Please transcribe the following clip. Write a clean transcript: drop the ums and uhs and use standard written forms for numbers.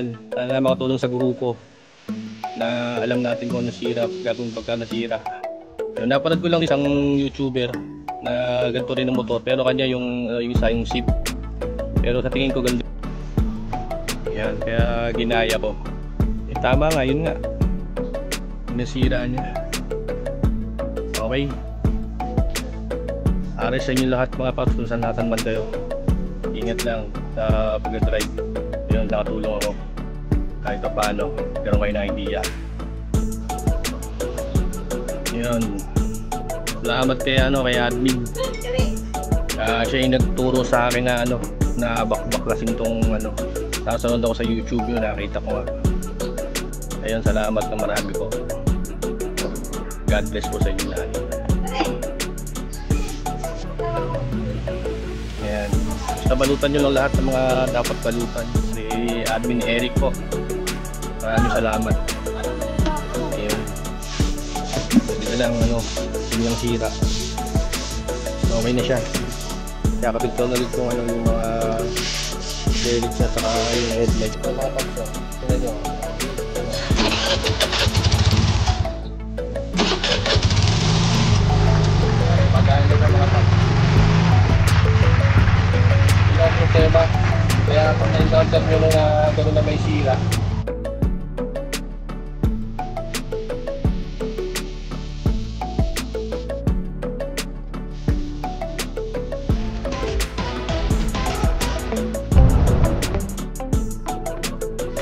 yan. Sana makatulong sa grupo na alam natin kung ano sira, gagawin pagka nasira. Pero napanood ko lang isang YouTuber na ganito rin ang motor, pero kanya yung isa yung SIP. Pero sa tingin ko ganito. Yan, kaya ginaya ko. Eh, tama nga, yun nga. Nasira niya. Okay. Aras sa inyo lahat mga paps kung saan natin man kayo. Ingat lang sa pag-drive. Yun, nakatulong ako. Kahit pa paano, meron kayo na idea. Yun. Salamat kay admin. Siya yung nagturo sa akin na na bakbak kasing tong Sasunod ako sa YouTube yun, nakita ko nga. Ayun, salamat na marami po. God bless po sa inyo lahat. Ayan. Basta balutan nyo lang lahat ng mga dapat balutan. Si Admin Eric po. Maraming salamat. Ayun. Dito lang hindi lang sira. Okay na siya. Kaya kapit ko ulit kung yung mga delix na saka yung headlight. Ito mga pagso. Tingnan nyo. Pagkain na mga pagso. Hindi ang problema. Kaya kung na-encounter nyo na gano'n na may sira,